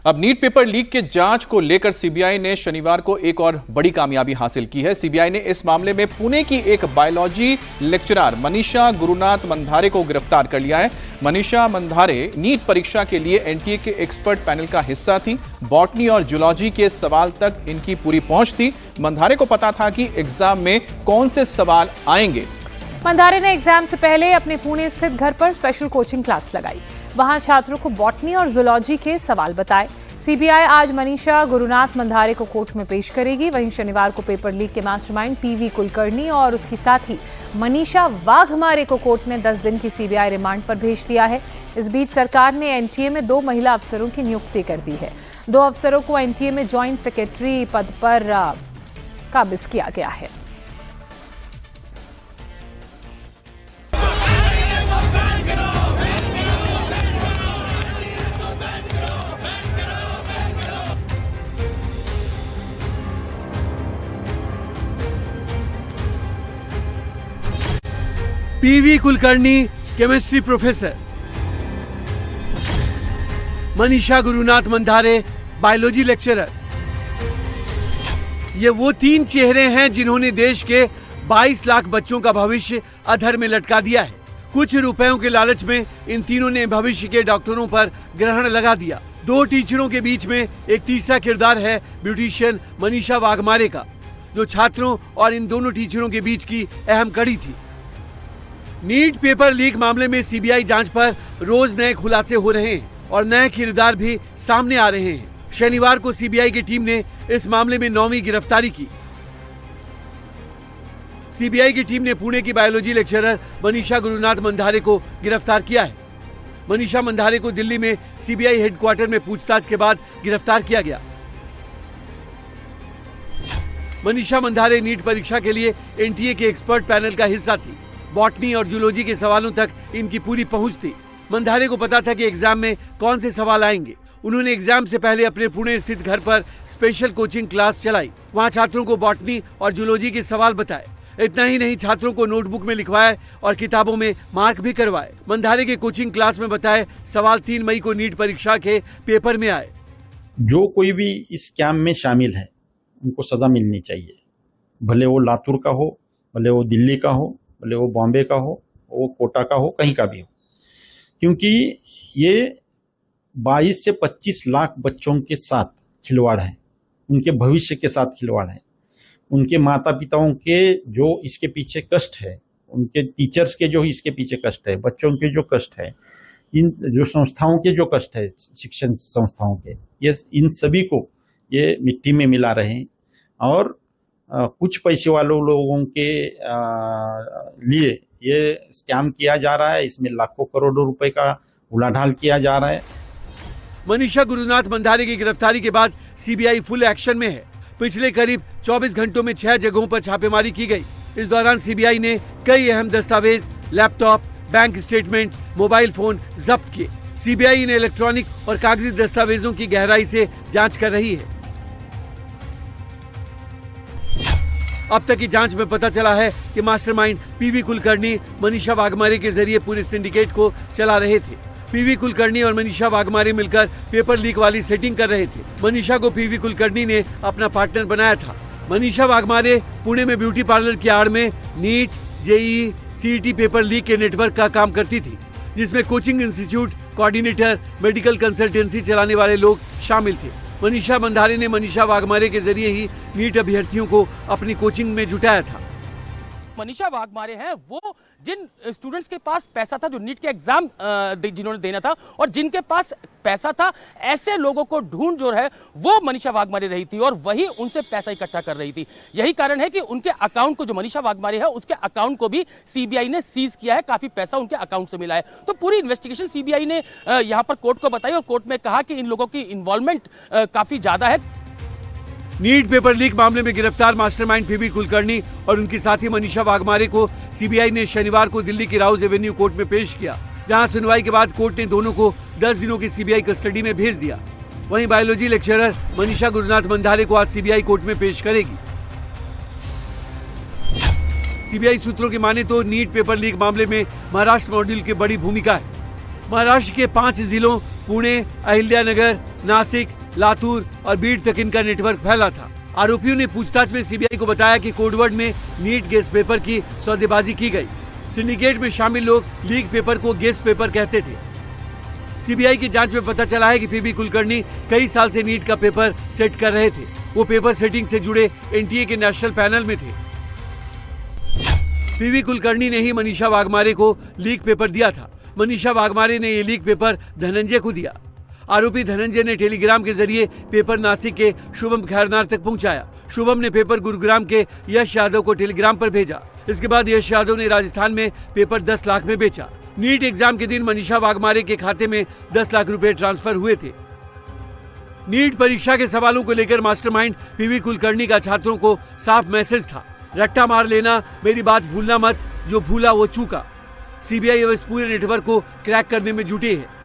अब NEET paper leak के जांच को लेकर सीबीआई ने शनिवार को एक और बड़ी कामयाबी हासिल की है। सीबीआई ने इस मामले में पुणे की एक बायोलॉजी लेक्चरर मनीषा गुरुनाथ मंधारे को गिरफ्तार कर लिया है। मनीषा मंधारे नीट परीक्षा के लिए एनटीए के एक्सपर्ट पैनल का हिस्सा थी। बॉटनी और जूलॉजी के सवाल तक इनकी पूरी पहुंच थी। मंधारे को पता था कि एग्जाम में कौन से सवाल आएंगे। मंधारे ने एग्जाम से पहले अपने पुणे स्थित घर पर स्पेशल कोचिंग क्लास लगाई। वहां छात्रों को बॉटनी और जूलॉजी के सवाल बताए। सीबीआई आज मनीषा गुरुनाथ मंधारे को कोर्ट में पेश करेगी। वहीं शनिवार को पेपर लीक के मास्टरमाइंड पीवी कुलकर्णी और उसकी साथी मनीषा वाघमारे को कोर्ट ने 10 दिन की सीबीआई रिमांड पर भेज दिया है। इस बीच सरकार ने एनटीए में 2 महिला अफसरों की नियुक्ति कर दी है। 2 अफसरों को एनटीए में ज्वाइंट सेक्रेटरी पद पर काबिज किया गया है। PV Kulkarni chemistry professor, Manisha Gurunath Mandhare biology lecturer. ये वो 3 चेहरे हैं जिन्होंने देश के 22 लाख बच्चों का भविष्य अधर में लटका दिया है। कुछ रुपयों के लालच में इन तीनों ने भविष्य के डॉक्टरों पर ग्रहण लगा दिया। 2 टीचरों के बीच में एक तीसरा किरदार है ब्यूटिशियन मनीषा वाघमारे का, जो छात्रों और इन दोनों टीचरों के बीच की अहम कड़ी थी। नीट पेपर लीक मामले में सीबीआई जांच पर रोज नए खुलासे हो रहे हैं और नए किरदार भी सामने आ रहे हैं। शनिवार को सीबीआई की टीम ने इस मामले में 9वीं गिरफ्तारी की। सीबीआई की टीम ने पुणे की बायोलॉजी लेक्चरर मनीषा गुरुनाथ मंधारे को गिरफ्तार किया है। मनीषा मंधारे को दिल्ली में सीबीआई हेडक्वार्टर में पूछताछ के बाद गिरफ्तार किया गया। मनीषा मंधारे नीट परीक्षा के लिए एनटीए के एक्सपर्ट पैनल का हिस्सा थी। बॉटनी और जूलॉजी के सवालों तक इनकी पूरी पहुंच थी। मंधारे को पता था कि एग्जाम में कौन से सवाल आएंगे। उन्होंने एग्जाम से पहले अपने पुणे स्थित घर पर स्पेशल कोचिंग क्लास चलाई। वहां छात्रों को बॉटनी और जूलॉजी के सवाल बताए। इतना ही नहीं, छात्रों को नोटबुक में लिखवाए और किताबों में मार्क भी करवाए। मंधारे के कोचिंग क्लास में बताए सवाल 3 मई को नीट परीक्षा के पेपर में आए। जो कोई भी इस स्कैम में शामिल है उनको सजा मिलनी चाहिए, भले वो लातूर का हो, भले वो दिल्ली का हो, भले वो बॉम्बे का हो, वो कोटा का हो, कहीं का भी हो, क्योंकि ये 22 से 25 लाख बच्चों के साथ खिलवाड़ है, उनके भविष्य के साथ खिलवाड़ है, उनके माता पिताओं के जो इसके पीछे कष्ट है, उनके टीचर्स के जो इसके पीछे कष्ट है, बच्चों के जो कष्ट है, इन जो संस्थाओं के जो कष्ट है, शिक्षण संस्थाओं के, ये इन सभी को ये मिट्टी में मिला रहे हैं और कुछ पैसे वालों लोगों के लिए ये स्कैम किया जा रहा है। इसमें लाखों करोड़ों रुपए का उलाढाल किया जा रहा है। मनीषा गुरुनाथ मंधारे की गिरफ्तारी के बाद सीबीआई फुल एक्शन में है। पिछले करीब 24 घंटों में 6 जगहों पर छापेमारी की गई। इस दौरान सीबीआई ने कई अहम दस्तावेज, laptop, bank statement, mobile phone जब्त किए। सीबीआई इन इलेक्ट्रॉनिक और कागजी दस्तावेजों की गहराई से जांच कर रही है। अब तक की जांच में पता चला है कि मास्टरमाइंड पीवी कुलकर्णी मनीषा वाघमारे के जरिए पूरे सिंडिकेट को चला रहे थे। पीवी कुलकर्णी और मनीषा वाघमारे मिलकर पेपर लीक वाली सेटिंग कर रहे थे। मनीषा को पीवी कुलकर्णी ने अपना पार्टनर बनाया था। मनीषा वाघमारे पुणे में ब्यूटी पार्लर की आड़ में NEET, JEE, CET paper leak के नेटवर्क का काम करती थी, जिसमें coaching institute, coordinator, medical consultancy चलाने वाले लोग शामिल थे। मनीषा मंधारे ने मनीषा वाघमारे के जरिए ही नीट अभ्यर्थियों को अपनी कोचिंग में जुटाया था। मनीषा वाघमारे हैं वो जिन स्टूडेंट्स के पास पैसा था, जो नीट के एग्जाम जिन्होंने देना था और जिनके पास पैसा था, ऐसे लोगों को ढूंढ जो है वो मनीषा वाघमारे रही थी और वही उनसे पैसा इकट्ठा कर रही थी। यही कारण है कि उनके अकाउंट को, जो मनीषा वाघमारे है उसके अकाउंट को भी सीबीआई ने सीज किया है। काफी पैसा उनके अकाउंट से मिला है। तो पूरी इन्वेस्टिगेशन सीबीआई ने यहाँ पर कोर्ट को बताई और कोर्ट में कहा कि इन लोगों की इन्वॉल्वमेंट काफी ज्यादा है। नीट पेपर लीक मामले में गिरफ्तार मास्टरमाइंड पीवी कुलकर्णी और उनकी साथी मनीषा वाघमारे को सीबीआई ने शनिवार को दिल्ली की राउज एवेन्यू कोर्ट में पेश किया, जहां सुनवाई के बाद कोर्ट ने दोनों को 10 दिनों की सीबीआई कस्टडी में भेज दिया। वहीं बायोलॉजी लेक्चरर मनीषा गुरुनाथ मंधारे को आज सीबीआई कोर्ट में पेश करेगी। सीबीआई सूत्रों की माने तो नीट पेपर लीक मामले में महाराष्ट्र मॉड्यूल की बड़ी भूमिका है। महाराष्ट्र के 5 जिलों पुणे, अहिल्यानगर, नासिक, लातूर और बीड तक इनका नेटवर्क फैला था। आरोपियों ने पूछताछ में सीबीआई को बताया कि कोडवर्ड में नीट गेस पेपर की सौदेबाजी की गई। सिंडिकेट में शामिल लोग लीक पेपर को गेस पेपर कहते थे। सीबीआई की जांच में पता चला है कि पीबी कुलकर्णी कई साल से नीट का पेपर सेट कर रहे थे। वो पेपर सेटिंग से जुड़े एनटीए के नेशनल पैनल में थे। पीवी कुलकर्णी ने ही मनीषा वाघमारे को लीक पेपर दिया था। मनीषा वाघमारे ने ये लीक पेपर धनंजय को दिया। आरोपी धनंजय ने टेलीग्राम के जरिए पेपर नासिक के शुभम खैरनार तक पहुंचाया। शुभम ने पेपर गुरुग्राम के यश यादव को टेलीग्राम पर भेजा। इसके बाद यश यादव ने राजस्थान में पेपर 10 लाख में बेचा। नीट एग्जाम के दिन मनीषा वाघमारे के खाते में 10 लाख रुपए ट्रांसफर हुए थे। नीट परीक्षा के सवालों को लेकर मास्टरमाइंड पीवी कुलकर्णी का छात्रों को साफ मैसेज था, रट्टा मार लेना, मेरी बात भूलना मत, जो भूला वो चूका। सीबीआई अब इस पूरे नेटवर्क को क्रैक करने में जुटी है।